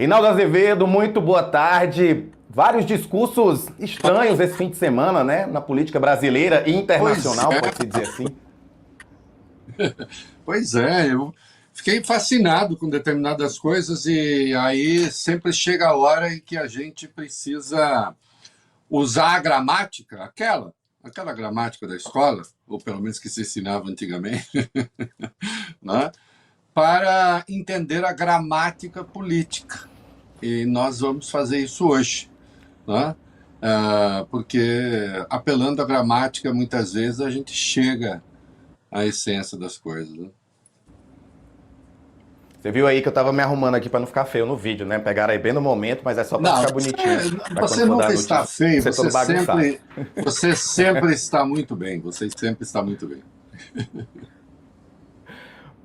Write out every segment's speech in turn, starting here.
Reinaldo Azevedo, muito boa tarde. Vários discursos estranhos esse fim de semana, né? Na política brasileira e Pois internacional, é, pode-se dizer assim. pois é, eu fiquei fascinado com determinadas coisas e aí sempre chega a hora em que a gente precisa usar a gramática, aquela gramática da escola, ou pelo menos que se ensinava antigamente, né, para entender a gramática política. E nós vamos fazer isso hoje, né? Porque apelando à gramática, muitas vezes a gente chega à essência das coisas, né? Você viu aí que eu tava me arrumando aqui pra não ficar feio no vídeo, né? Pegaram aí bem no momento, mas é só pra Não, ficar bonitinho, pra quando você for dar a nunca está notícia feio, ser todo bagunçado. você sempre está muito bem, você sempre está muito bem.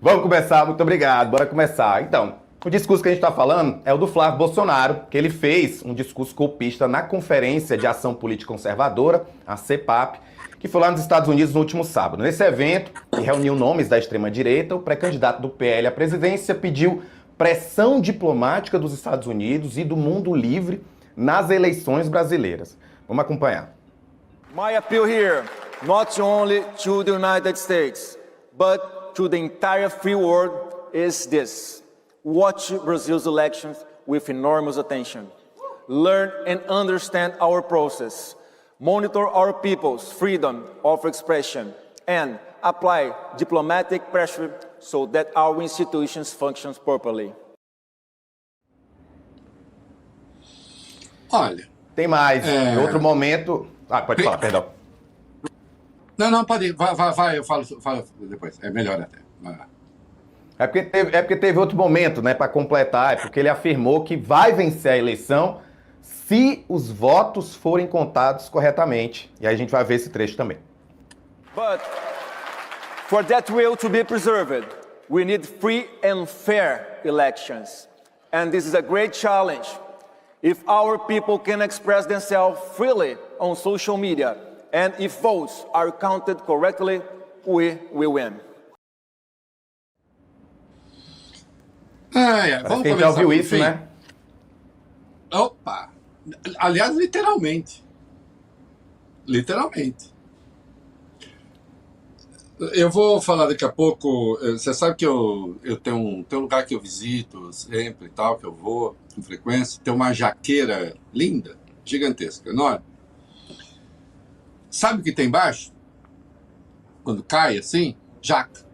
Vamos começar, muito obrigado, bora começar. Então, o discurso que a gente está falando é o do Flávio Bolsonaro, que ele fez um discurso golpista na Conferência de Ação Política Conservadora, a CEPAP, que foi lá nos Estados Unidos no último sábado. Nesse evento, que reuniu nomes da extrema-direita, o pré-candidato do PL à presidência pediu pressão diplomática dos Estados Unidos e do mundo livre nas eleições brasileiras. Vamos acompanhar. My appeal here, not only to the United States, but to the entire free world, is this. Watch Brazil's elections with enormous attention. Learn and understand our process. Monitor our people's freedom of expression and apply diplomatic pressure so that our institutions function properly. Olha, Tem mais. Em outro é... momento... Ah, pode falar, perdão. não, pode ir, vai, eu falo depois, é melhor até. Vai lá. É porque teve outro momento, né, para completar, é porque ele afirmou que vai vencer a eleição se os votos forem contados corretamente. E aí a gente vai ver esse trecho também. But for that will to be preserved, we need free and fair elections. And this is a great challenge. If our people can express themselves freely on social media, and if votes are counted correctly, we will win. Parece Vamos que a gente já começar ouviu pelo isso, fim? né? Opa! Aliás, literalmente. Literalmente. Eu vou falar daqui a pouco. Você sabe que eu tenho um lugar que eu visito sempre e tal, que eu vou com frequência. Tem uma jaqueira linda, gigantesca, enorme. Sabe o que tem embaixo? Quando cai assim? Jaca.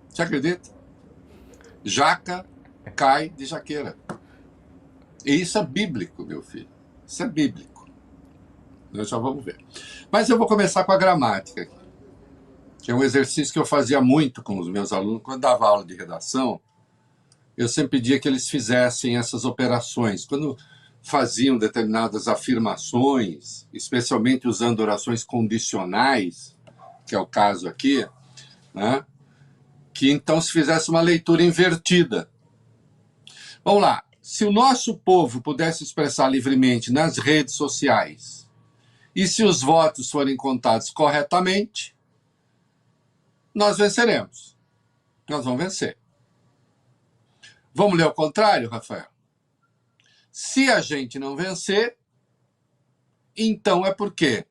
Você acredita? Jaca cai de jaqueira. E isso é bíblico, meu filho. Isso é bíblico. Nós já vamos ver. Mas eu vou começar com a gramática aqui, que é um exercício que eu fazia muito com os meus alunos. Quando dava aula de redação, eu sempre pedia que eles fizessem essas operações. Quando faziam determinadas afirmações, especialmente usando orações condicionais, que é o caso aqui, né? Que então se fizesse uma leitura invertida. Vamos lá. Se o nosso povo pudesse expressar livremente nas redes sociais, e se os votos forem contados corretamente, nós venceremos. Nós vamos vencer. Vamos ler o contrário, Rafael? Se a gente não vencer, então é porque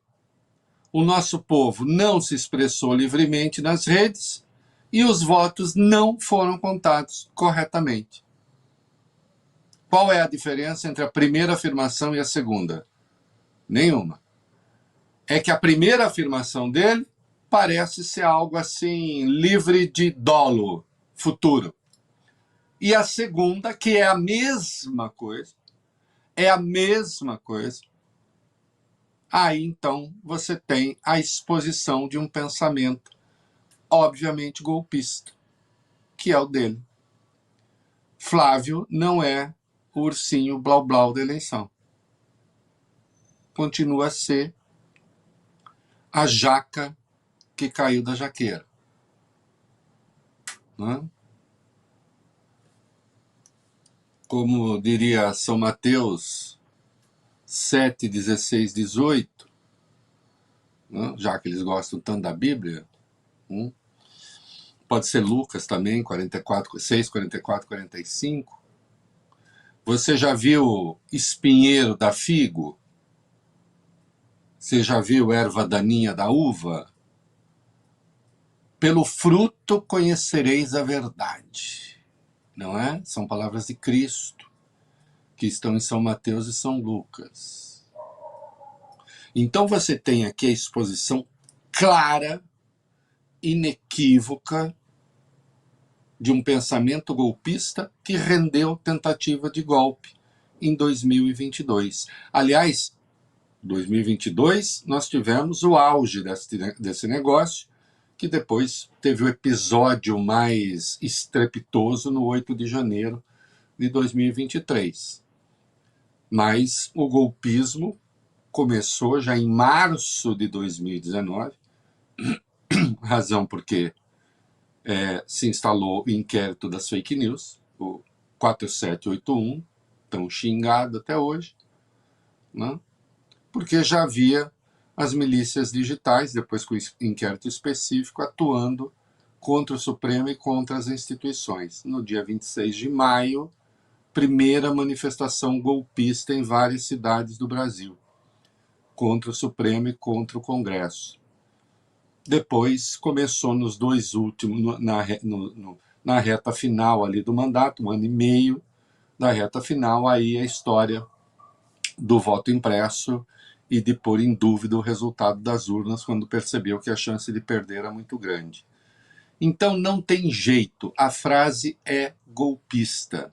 o nosso povo não se expressou livremente nas redes e os votos não foram contados corretamente. Qual é a diferença entre a primeira afirmação e a segunda? Nenhuma. É que a primeira afirmação dele parece ser algo assim, livre de dolo, futuro. E a segunda, que é a mesma coisa, aí então você tem a exposição de um pensamento obviamente golpista, que é o dele. Flávio não é o ursinho blau-blau da eleição. Continua a ser a jaca que caiu da jaqueira. Né? Como diria São Mateus 7, 16, 18, né? Já que eles gostam tanto da Bíblia, pode ser Lucas também, 44, 6, 44, 45, Você já viu espinheiro da figo? Você já viu erva daninha da uva? Pelo fruto conhecereis a verdade. Não é? São palavras de Cristo, que estão em São Mateus e São Lucas. Então você tem aqui a exposição clara, inequívoca, de um pensamento golpista que rendeu tentativa de golpe em 2022. Aliás, 2022 nós tivemos o auge desse negócio, que depois teve o episódio mais estrepitoso no 8 de janeiro de 2023. Mas o golpismo começou já em março de 2019, razão porque se instalou o inquérito das fake news, o 4781, tão xingado até hoje, né? Porque já havia as milícias digitais, depois com o inquérito específico, atuando contra o Supremo e contra as instituições. No dia 26 de maio, primeira manifestação golpista em várias cidades do Brasil, contra o Supremo e contra o Congresso. Depois começou nos dois últimos, na reta final ali do mandato, 1 ano e meio da reta final, aí a história do voto impresso e de pôr em dúvida o resultado das urnas quando percebeu que a chance de perder era muito grande. Então não tem jeito, a frase é golpista.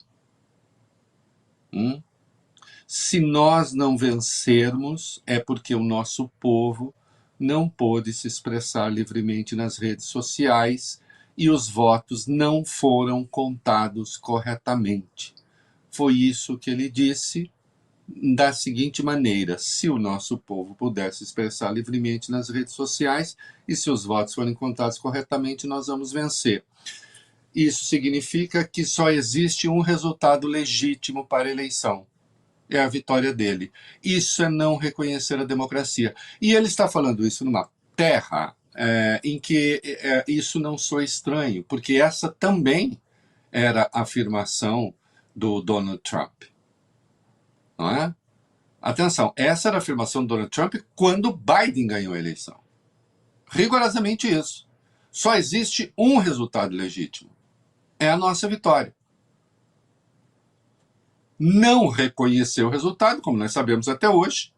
Se nós não vencermos, é porque o nosso povo não pôde se expressar livremente nas redes sociais e os votos não foram contados corretamente. Foi isso que ele disse da seguinte maneira: se o nosso povo pudesse expressar livremente nas redes sociais e se os votos forem contados corretamente, nós vamos vencer. Isso significa que só existe um resultado legítimo para a eleição. É a vitória dele. Isso é não reconhecer a democracia. E ele está falando isso numa terra em que isso não soa estranho, porque essa também era a afirmação do Donald Trump. Não é? Atenção, essa era a afirmação do Donald Trump quando Biden ganhou a eleição. Rigorosamente isso. Só existe um resultado legítimo. É a nossa vitória. Não reconheceu o resultado, como nós sabemos até hoje.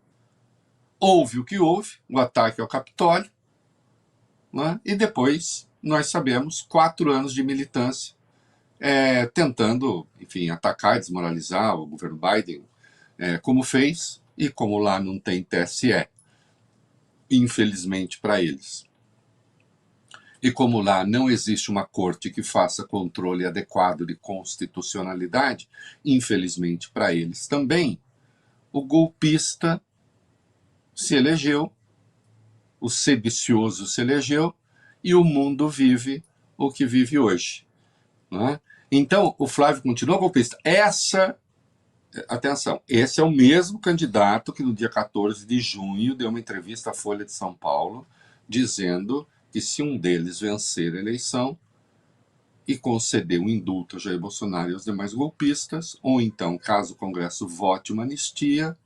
Houve o que houve, o ataque ao Capitólio, né? E depois nós sabemos 4 anos de militância tentando, enfim, atacar e desmoralizar o governo Biden, como fez, e como lá não tem TSE, infelizmente para eles. E como lá não existe uma corte que faça controle adequado de constitucionalidade, infelizmente para eles também, o golpista se elegeu, o sedicioso se elegeu, e o mundo vive o que vive hoje. Não é? Então, o Flávio continua golpista. Atenção, esse é o mesmo candidato que no dia 14 de junho deu uma entrevista à Folha de São Paulo, dizendo que se um deles vencer a eleição e conceder um indulto a Jair Bolsonaro e aos demais golpistas, ou então, caso o Congresso vote uma anistia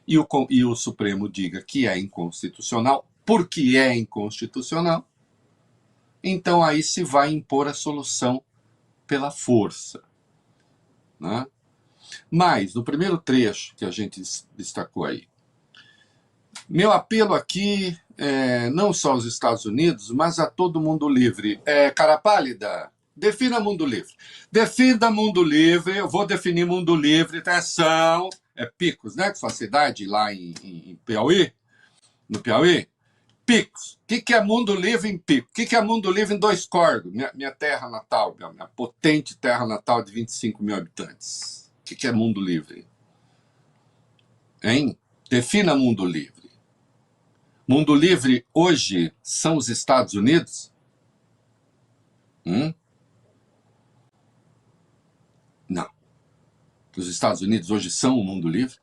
e o Supremo diga que é inconstitucional, porque é inconstitucional, então aí se vai impor a solução pela força. Né? Mas, no primeiro trecho que a gente destacou aí, meu apelo aqui não só aos Estados Unidos, mas a todo mundo livre. Cara pálida, defina mundo livre. Defina mundo livre, eu vou definir mundo livre, atenção, Picos, né, que sua cidade lá em Piauí, no Piauí. Picos. O que é mundo livre em Picos? O que é mundo livre em Dois Córregos, minha terra natal, minha potente terra natal de 25 mil habitantes? O que é mundo livre? Hein? Defina mundo livre. Mundo livre hoje são os Estados Unidos? Não. Os Estados Unidos hoje são o mundo livre?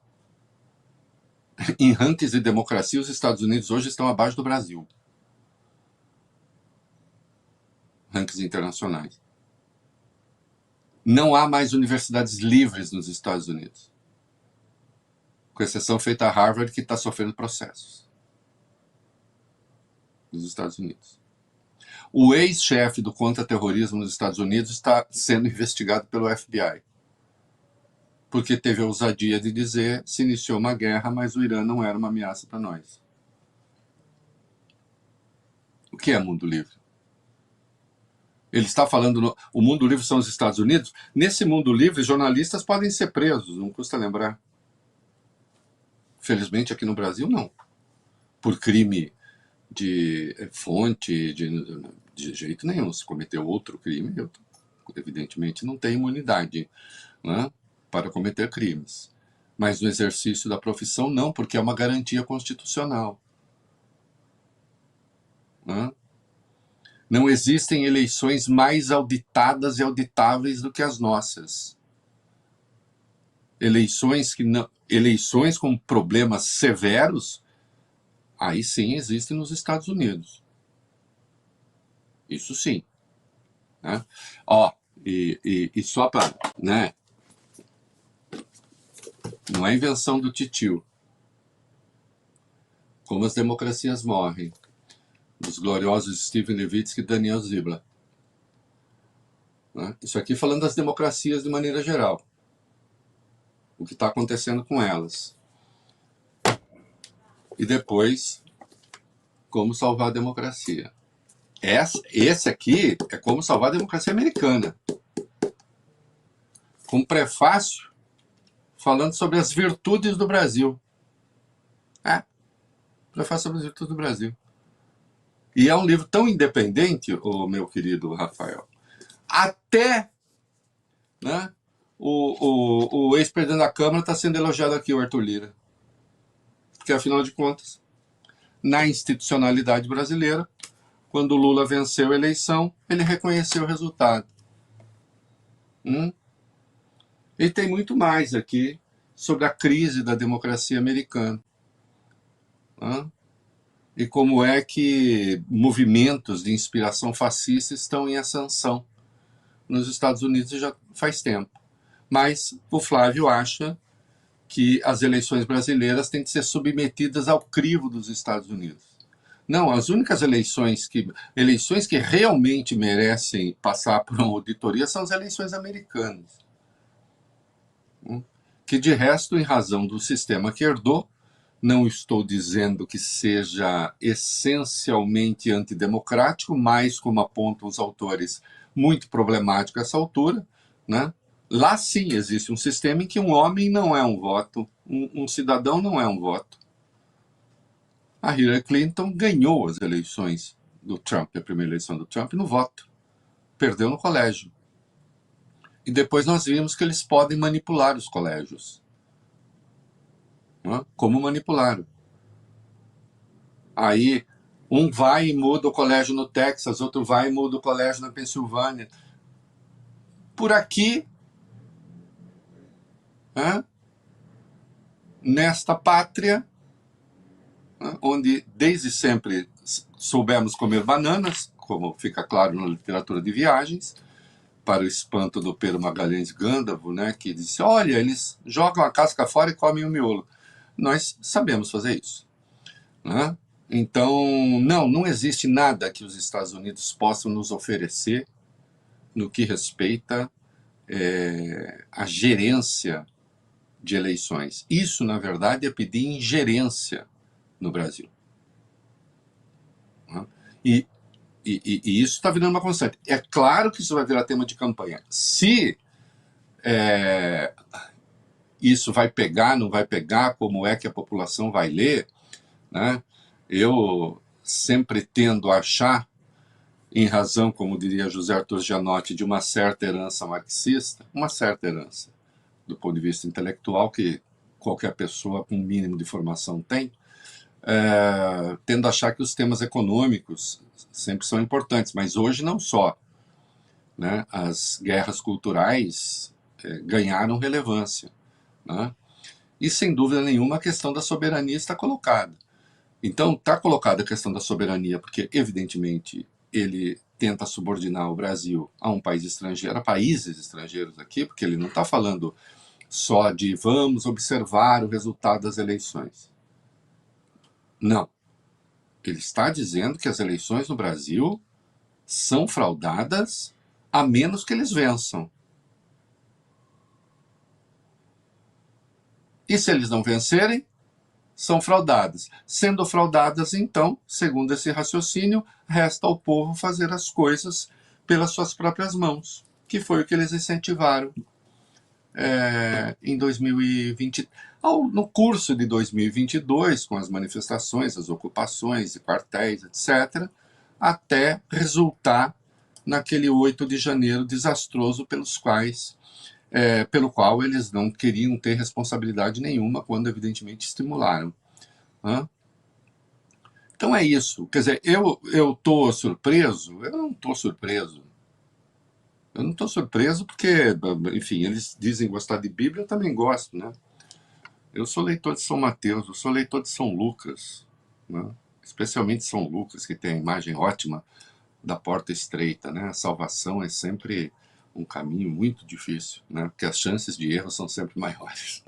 Em rankings de democracia, os Estados Unidos hoje estão abaixo do Brasil. Rankings internacionais. Não há mais universidades livres nos Estados Unidos, com exceção feita a Harvard, que está sofrendo processos nos Estados Unidos. O ex-chefe do contra-terrorismo nos Estados Unidos está sendo investigado pelo FBI, porque teve a ousadia de dizer se iniciou uma guerra, mas o Irã não era uma ameaça para nós. O que é mundo livre? Ele está falando, o mundo livre são os Estados Unidos. Nesse mundo livre, jornalistas podem ser presos, não custa lembrar. Felizmente aqui no Brasil não. Por crime de fonte, de jeito nenhum. Se cometeu outro crime, eu, evidentemente não tenho imunidade, né, para cometer crimes. Mas no exercício da profissão não, porque é uma garantia constitucional. Né? Não existem eleições mais auditadas e auditáveis do que as nossas. Eleições com problemas severos, aí sim existem nos Estados Unidos. Isso sim. Né? Ó, e só para, né? Não é invenção do titio. Como as democracias morrem. Dos gloriosos Steven Levitsky e Daniel Ziblatt. Né? Isso aqui falando das democracias de maneira geral. O que está acontecendo com elas. E depois, como salvar a democracia. Esse aqui é como salvar a democracia americana. Com prefácio falando sobre as virtudes do Brasil. Prefácio sobre as virtudes do Brasil. E é um livro tão independente, o meu querido Rafael. Até, né, o ex-presidente da Câmara está sendo elogiado aqui, o Arthur Lira. Porque, afinal de contas, na institucionalidade brasileira, quando o Lula venceu a eleição, ele reconheceu o resultado. E tem muito mais aqui sobre a crise da democracia americana. E como é que movimentos de inspiração fascista estão em ascensão nos Estados Unidos já faz tempo. Mas o Flávio acha que as eleições brasileiras têm que ser submetidas ao crivo dos Estados Unidos. Não, as únicas eleições que realmente merecem passar por uma auditoria são as eleições americanas. Que de resto, em razão do sistema que herdou, não estou dizendo que seja essencialmente antidemocrático, mas, como apontam os autores, muito problemático a essa altura, né? Lá sim existe um sistema em que um homem não é um voto, um cidadão não é um voto. A Hillary Clinton ganhou as eleições do Trump, a primeira eleição do Trump, no voto. Perdeu no colégio. E depois nós vimos que eles podem manipular os colégios. Como manipularam. Aí, um vai e muda o colégio no Texas, outro vai e muda o colégio na Pensilvânia. Por aqui, nesta pátria, onde desde sempre soubemos comer bananas, como fica claro na literatura de viagens, para o espanto do Pedro Magalhães Gândavo, né, que disse, olha, eles jogam a casca fora e comem o miolo. Nós sabemos fazer isso. Né? Então, não existe nada que os Estados Unidos possam nos oferecer no que respeita a gerência de eleições. Isso, na verdade, é pedir ingerência no Brasil. Né? E isso está virando uma constante. É claro que isso vai virar tema de campanha. Se isso vai pegar, não vai pegar, como é que a população vai ler, né? Eu sempre tendo a achar, em razão, como diria José Arthur Gianotti, de uma certa herança marxista, uma certa herança, do ponto de vista intelectual, que qualquer pessoa com um mínimo de formação tem, tendo a achar que os temas econômicos sempre são importantes, mas hoje não só. Né? As guerras culturais ganharam relevância. Né? E, sem dúvida nenhuma, a questão da soberania está colocada. Então, está colocada a questão da soberania, porque, evidentemente, ele tenta subordinar o Brasil a um país estrangeiro, a países estrangeiros aqui, porque ele não está falando só de vamos observar o resultado das eleições. Não. Ele está dizendo que as eleições no Brasil são fraudadas a menos que eles vençam. E se eles não vencerem, são fraudadas. Sendo fraudadas, então, segundo esse raciocínio, resta ao povo fazer as coisas pelas suas próprias mãos, que foi o que eles incentivaram em 2020, no curso de 2022, com as manifestações, as ocupações e quartéis, etc., até resultar naquele 8 de janeiro desastroso pelo qual eles não queriam ter responsabilidade nenhuma, quando evidentemente estimularam. Então é isso. Quer dizer, eu estou surpreso? Eu não estou surpreso. Eu não estou surpreso porque, enfim, eles dizem gostar de Bíblia, eu também gosto, né? Eu sou leitor de São Mateus, eu sou leitor de São Lucas, né? Especialmente São Lucas, que tem a imagem ótima da porta estreita, né? A salvação é sempre um caminho muito difícil, né? Porque as chances de erro são sempre maiores.